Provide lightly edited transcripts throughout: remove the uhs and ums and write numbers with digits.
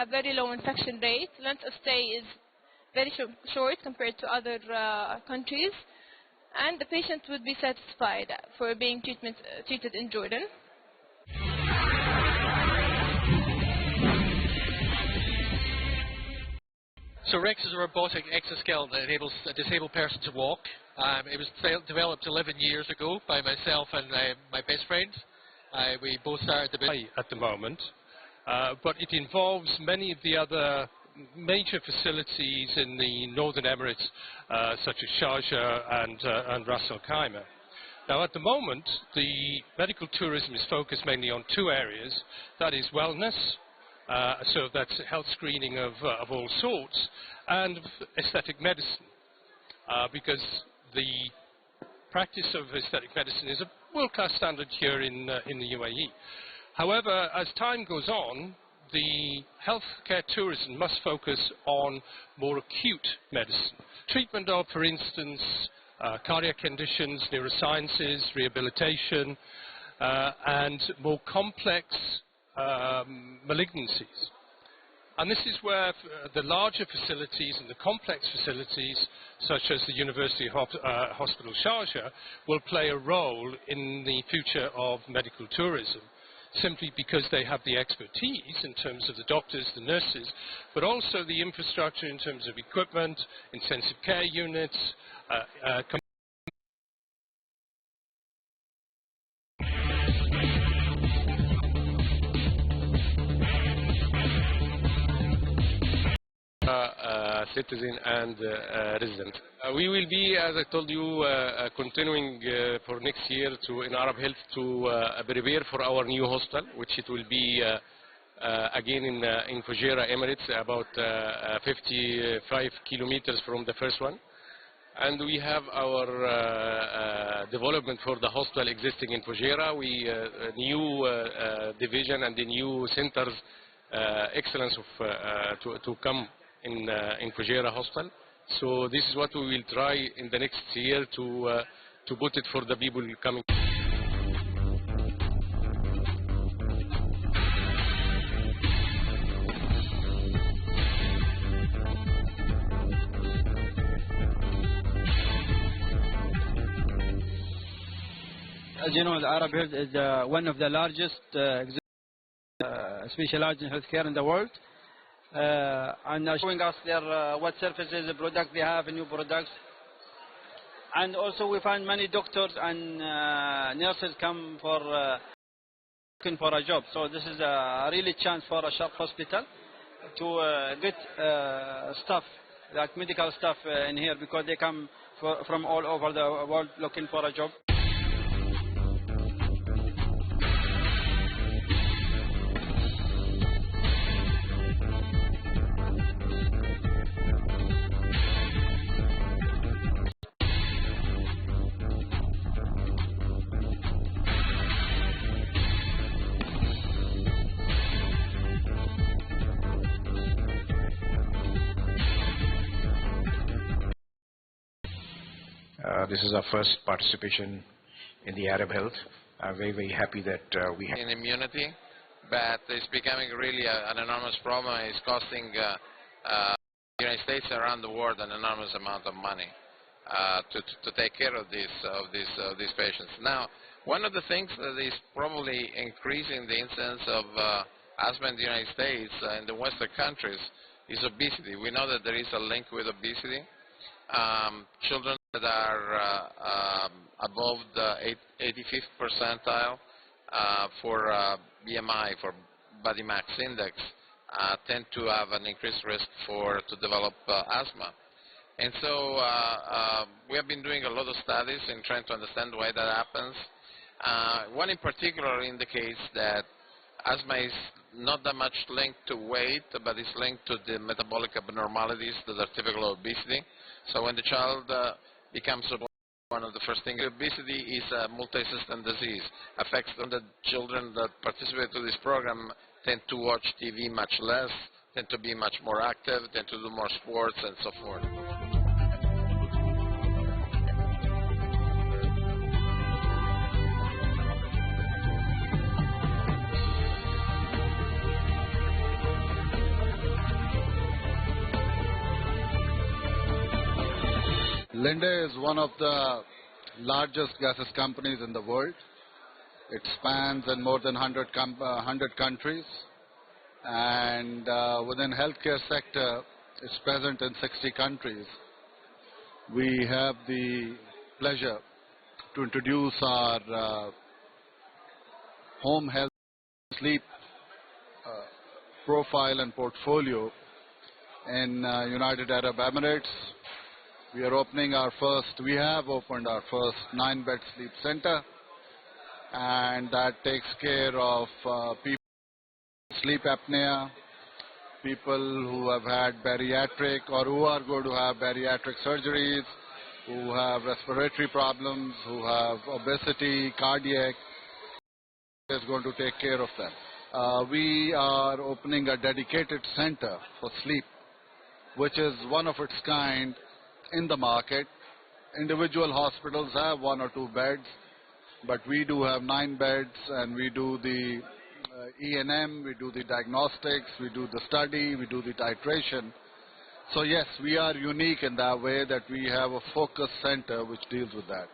a very low infection rate. Length of stay is very short compared to other countries, and the patient would be satisfied for being treated in Jordan. So Rex is a robotic exoskeleton that enables a disabled person to walk. It was developed 11 years ago by myself and my best friend. We both started the business at the moment, but it involves many of the other major facilities in the Northern Emirates, such as Sharjah and Ras Al Khaimah. Now, at the moment, the medical tourism is focused mainly on two areas. That is wellness, so that's health screening of all sorts, and aesthetic medicine, because the practice of aesthetic medicine is a world-class standard here in the UAE. However, as time goes on, the healthcare tourism must focus on more acute medicine. Treatment of, for instance, cardiac conditions, neurosciences, rehabilitation, and more complex malignancies. And this is where the larger facilities and the complex facilities, such as the University Hospital Sharjah, will play a role in the future of medical tourism, simply because they have the expertise in terms of the doctors, the nurses, but also the infrastructure in terms of equipment, intensive care units, citizen and resident. We will be, as I told you, continuing for next year in Arab Health to prepare for our new hostel, which it will be again in Fujairah, Emirates, about 55 kilometers from the first one. And we have our development for the hostel existing in Fujairah. We new division and the new centers excellence of to come in Fujairah hostel. So this is what we will try in the next year to put it for the people coming. As you know, the Arab Health is one of the largest specialized in healthcare in the world. And are showing us their what services, the product they have, new products. And also we find many doctors and nurses come for looking for a job. So this is a really chance for a Sharq hospital to get staff, like medical staff in here, because they come from all over the world looking for a job. This is our first participation in the Arab Health. I'm very, very happy that we have in immunity, but it's becoming really an enormous problem. It's costing the United States and around the world an enormous amount of money to take care of these patients. Now, one of the things that is probably increasing the incidence of asthma in the United States in the Western countries is obesity. We know that there is a link with obesity. Children that are above the 85th percentile for BMI, for body mass index, tend to have an increased risk to develop asthma. And so we have been doing a lot of studies in trying to understand why that happens. One in particular indicates that asthma is not that much linked to weight, but it's linked to the metabolic abnormalities that are typical of obesity. So when the child becomes obese, one of the first things, obesity is a multi-system disease. Affects the children that participate in this program tend to watch TV much less, tend to be much more active, tend to do more sports, and so forth. Linde is one of the largest gases companies in the world. It spans in more than 100 countries, and within healthcare sector, it's present in 60 countries. We have the pleasure to introduce our home health sleep profile and portfolio in United Arab Emirates. We have opened our first 9-bed sleep center, and that takes care of people with sleep apnea, people who have had bariatric or who are going to have bariatric surgeries, who have respiratory problems, who have obesity, cardiac, is going to take care of them. We are opening a dedicated center for sleep, which is one of its kind in the market. Individual hospitals have 1 or 2 beds, but we do have 9 beds, and we do the E&M, we do the diagnostics, we do the study, we do the titration. So yes, we are unique in that way that we have a focus center which deals with that.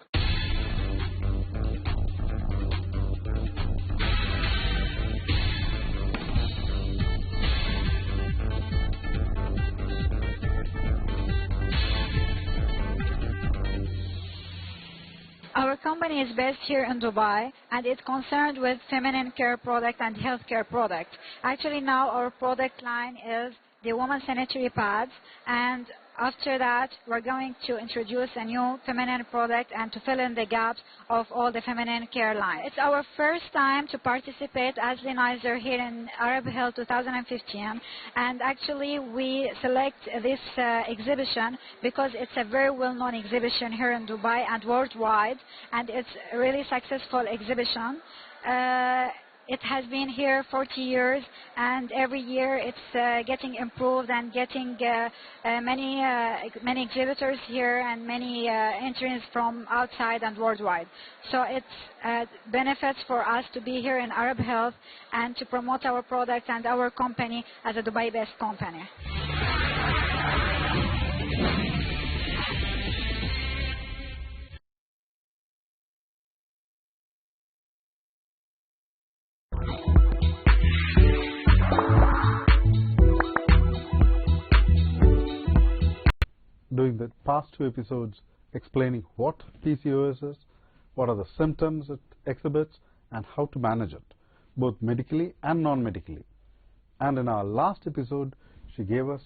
Our company is based here in Dubai, and it's concerned with feminine care product and healthcare product. Actually, now our product line is the women's sanitary pads, and after that, we're going to introduce a new feminine product and to fill in the gaps of all the feminine care line. It's our first time to participate as Lenizer here in Arab Health 2015, and actually we select this exhibition because it's a very well-known exhibition here in Dubai and worldwide, and it's a really successful exhibition. It has been here 40 years, and every year it's getting improved and getting many exhibitors here and many entrants from outside and worldwide. So it's benefits for us to be here in Arab Health and to promote our product and our company as a Dubai-based company. Doing the past 2 episodes explaining what PCOS is, what are the symptoms it exhibits, and how to manage it, both medically and non-medically. And in our last episode, she gave us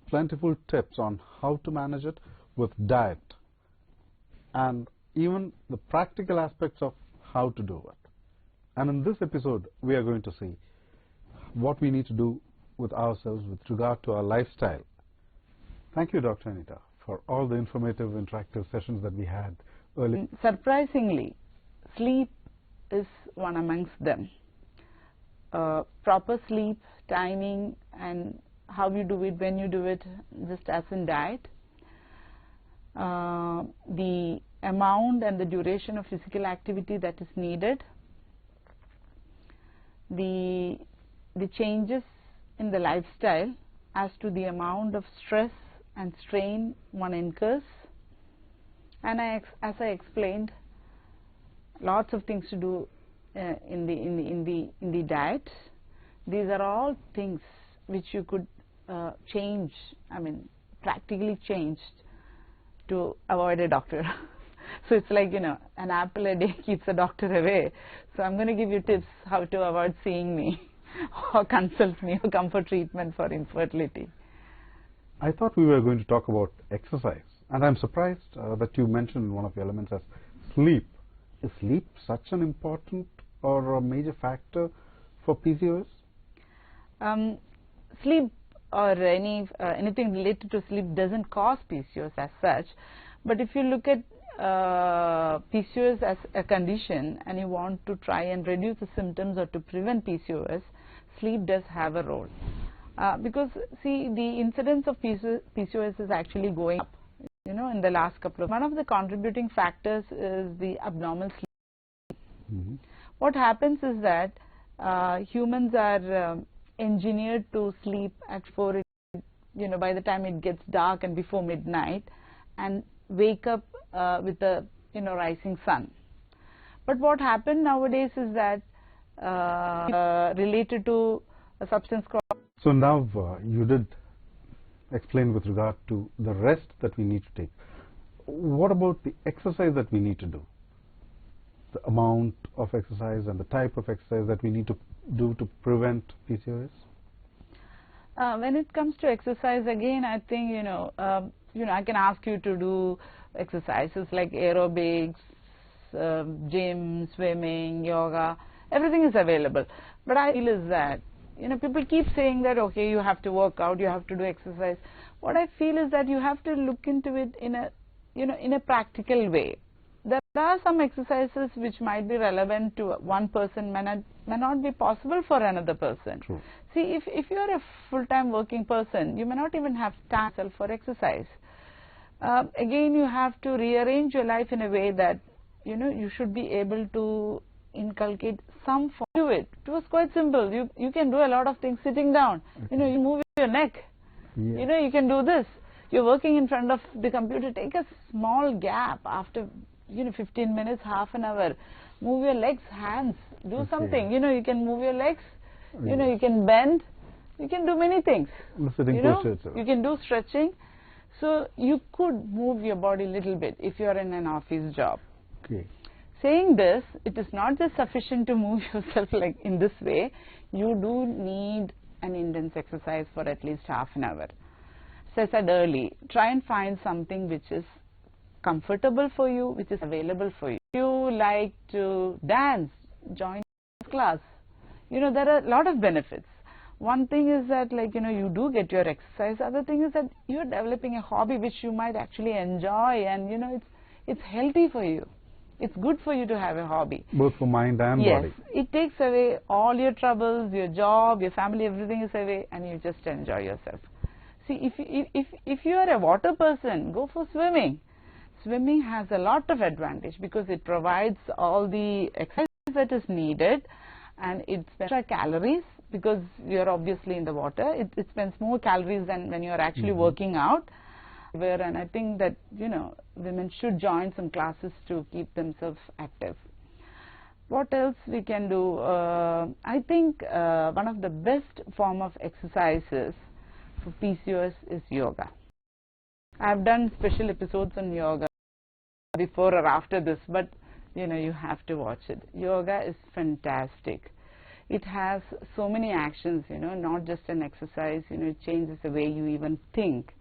plentiful tips on how to manage it with diet, and even the practical aspects of how to do it. And in this episode, we are going to see what we need to do with ourselves with regard to our lifestyle. Thank you, Dr. Anita, for all the informative, interactive sessions that we had earlier. Surprisingly, sleep is one amongst them. Proper sleep, timing, and how you do it, when you do it, just as in diet. The amount and the duration of physical activity that is needed. The changes in the lifestyle as to the amount of stress and strain one incurs, and as I explained, lots of things to do in the diet. These are all things which you could change. I mean, practically changed to avoid a doctor. So it's like, an apple a day keeps a doctor away. So I'm going to give you tips how to avoid seeing me or consult me or come for treatment for infertility. I thought we were going to talk about exercise, and I'm surprised that you mentioned one of the elements as sleep. Is sleep such an important or a major factor for PCOS? Sleep or anything related to sleep doesn't cause PCOS as such, but if you look at PCOS as a condition and you want to try and reduce the symptoms or to prevent PCOS, sleep does have a role. Because see, the incidence of PCOS is actually going up, in the last couple of. One of the contributing factors is the abnormal sleep. Mm-hmm. What happens is that humans are engineered to sleep at 4, by the time it gets dark and before midnight, and wake up with the rising sun. But what happened nowadays is that related to a substance called. So now you did explain with regard to the rest that we need to take. What about the exercise that we need to do? The amount of exercise and the type of exercise that we need to do to prevent PCOS? When it comes to exercise, again, I think I can ask you to do exercises like aerobics, gym, swimming, yoga. Everything is available. But I feel is that people keep saying that okay, you have to work out, you have to do exercise. What I feel is that you have to look into it in a practical way. There are some exercises which might be relevant to one person, may not be possible for another person. True. See, if you are a full-time working person, you may not even have time for exercise. Again, you have to rearrange your life in a way that you should be able to inculcate some form to it. It was quite simple. You can do a lot of things sitting down. You move your neck. Yeah. You can do this. You're working in front of the computer. Take a small gap after 15 minutes, half an hour. Move your legs, hands. Do something. You can move your legs. You can bend. You can do many things. You can do stretching. So you could move your body a little bit if you are in an office job. Okay. Saying this, it is not just sufficient to move yourself like in this way. You do need an intense exercise for at least half an hour. So I said early, try and find something which is comfortable for you, which is available for you. If you like to dance, join class. There are a lot of benefits. One thing is that you do get your exercise. Other thing is that you're developing a hobby which you might actually enjoy, and it's healthy for you. It's good for you to have a hobby. Both for mind and body. Yes, it takes away all your troubles, your job, your family, everything is away, and you just enjoy yourself. See, if you are a water person, go for swimming. Swimming has a lot of advantage because it provides all the exercise that is needed, and it spends extra calories because you are obviously in the water. It spends more calories than when you are actually working out. And I think that women should join some classes to keep themselves active. What else we can do? I think one of the best form of exercises for PCOS is yoga. I've done special episodes on yoga before or after this, but you have to watch it. Yoga is fantastic. It has so many actions, not just an exercise. It changes the way you even think.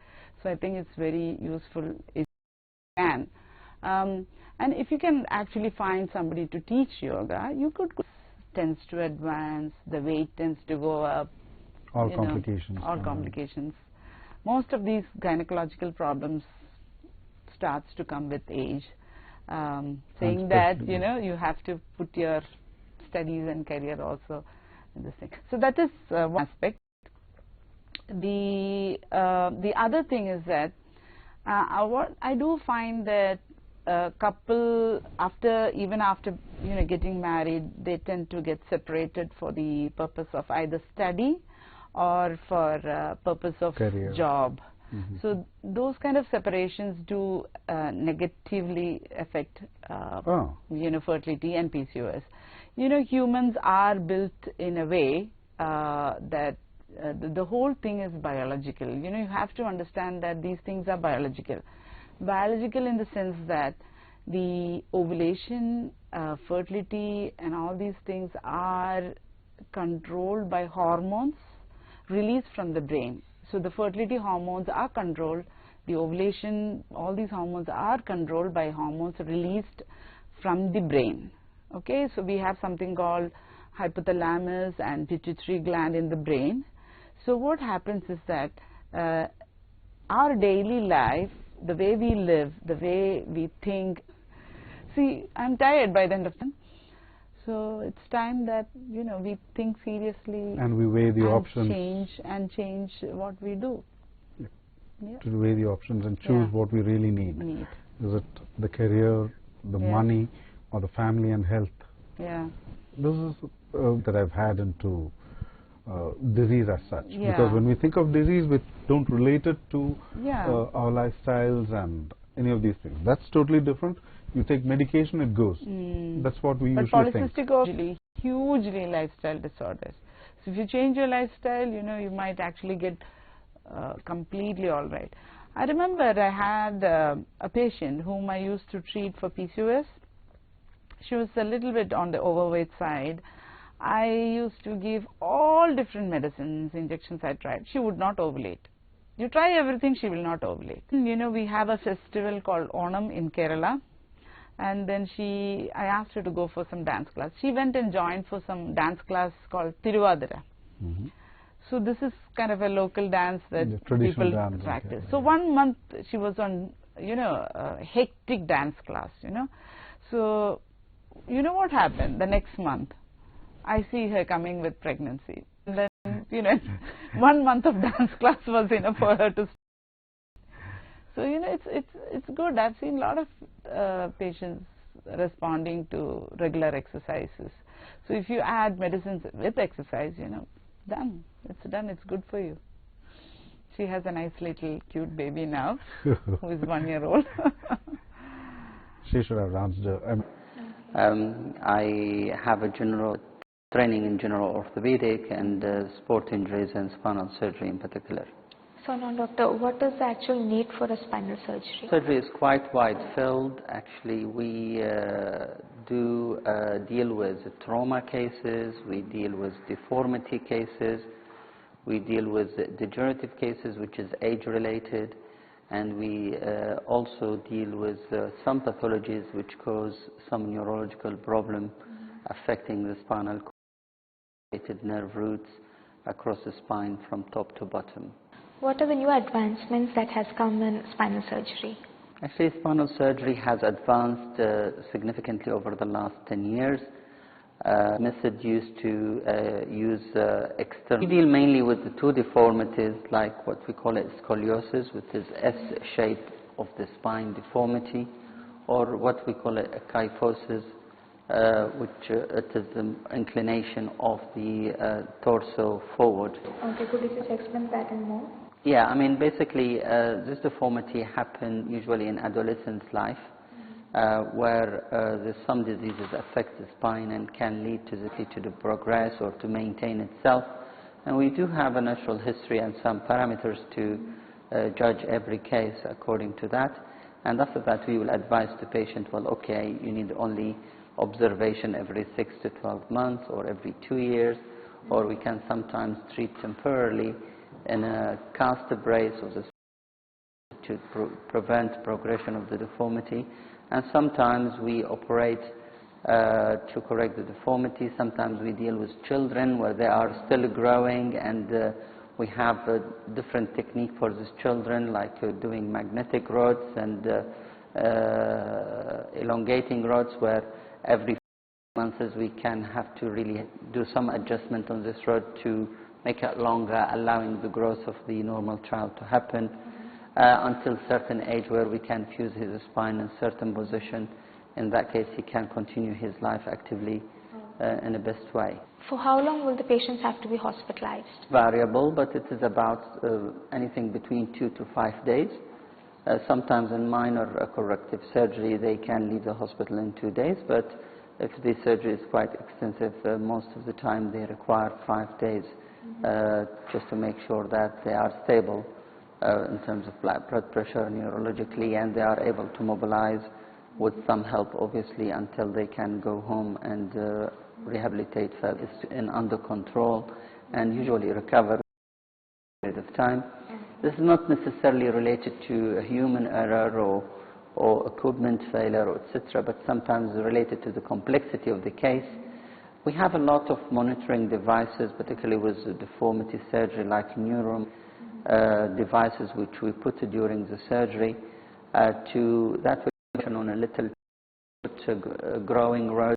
So I think it's very useful if you can. And if you can actually find somebody to teach yoga, you could tends to advance, the weight tends to go up. All complications. All complications. Most of these gynecological problems starts to come with age. Saying that, you have to put your studies and career also in this thing. So that is one aspect. The other thing is that what I do find that couple even after getting married, they tend to get separated for the purpose of either study or for purpose of career. Job. So those kind of separations do negatively affect fertility and PCOS. Humans are built in a way that the whole thing is biological. You have to understand that these things are biological. Biological in the sense that the ovulation, fertility and all these things are controlled by hormones released from the brain. So the fertility hormones are controlled, the ovulation, all these hormones are controlled by hormones released from the brain. Okay, so we have something called hypothalamus and pituitary gland in the brain. So what happens is that our daily life, the way we live, the way we think. See, I'm tired by the end of the time. So it's time that we think seriously and we weigh the options. Change what we do. Yeah. To weigh the options and choose what we really need. Is it the career, the money, or the family and health? Yeah. This is that I've had into disease as such. Because when we think of disease, we don't relate it to our lifestyles and any of these things. That's totally different. You take medication, it goes. That's what we usually think. But polycystic ovary, hugely lifestyle disorders. So if you change your lifestyle, you know, you might actually get completely all right. I remember I had a patient whom I used to treat for PCOS. She was a little bit on the overweight side. I used to give all different medicines, injections I tried. She would not ovulate. You try everything, she will not ovulate. You know, we have a festival called Onam in Kerala. And then I asked her to go for some dance class. She went and joined for some dance class called Tiruvadira. So this is kind of a local dance that people practice. So 1 month she was on, you know, a hectic dance class, you know. So, you know what happened the next month? I see her coming with pregnancy. And then, you know, 1 month of dance class was enough for her to. So, you know, it's good. I've seen a lot of patients responding to regular exercises. So if you add medicines with exercise, you know, done. It's done. It's good for you. She has a nice little cute baby now, who is 1 year old. She should have answered. I have a general training in general orthopedic and sport injuries and spinal surgery in particular. So now, doctor, what is the actual need for a spinal surgery? Surgery is quite wide filled. Actually, we do deal with trauma cases, we deal with deformity cases, we deal with degenerative cases, which is age-related, and we also deal with some pathologies which cause some neurological problem affecting the spinal cord, nerve roots across the spine from top to bottom. What are the new advancements that has come in spinal surgery? Actually, spinal surgery has advanced significantly over the last 10 years. Method used to use external. We deal mainly with the two deformities, like what we call it scoliosis, which is S shape of the spine deformity, or what we call it a kyphosis, which it is the inclination of the torso forward. Okay, could you just explain that in more? Yeah, I mean, basically, this deformity happens usually in adolescence life, where some diseases affect the spine and can lead to the progress or to maintain itself. And we do have a natural history and some parameters to judge every case according to that. And after that, we will advise the patient, well, okay, you need only observation every 6 to 12 months or every 2 years, or we can sometimes treat temporarily in a cast brace of the to prevent progression of the deformity. And sometimes we operate to correct the deformity. Sometimes we deal with children where they are still growing, and we have a different technique for these children, like doing magnetic rods and elongating rods, where every months we can have to really do some adjustment on this rod to make it longer, allowing the growth of the normal child to happen until certain age where we can fuse his spine in certain position. In that case, he can continue his life actively in the best way. For how long will the patients have to be hospitalized? Variable, but it is about anything between 2 to 5 days. Sometimes in minor corrective surgery, they can leave the hospital in 2 days, but if the surgery is quite extensive, most of the time they require 5 days just to make sure that they are stable in terms of blood pressure neurologically, and they are able to mobilize with some help, obviously, until they can go home and rehabilitate in under control and usually recover period of time. This is not necessarily related to a human error or equipment failure, etc., but sometimes related to the complexity of the case. We have a lot of monitoring devices, particularly with the deformity surgery, like neuron devices which we put during the surgery to that on a little growing rod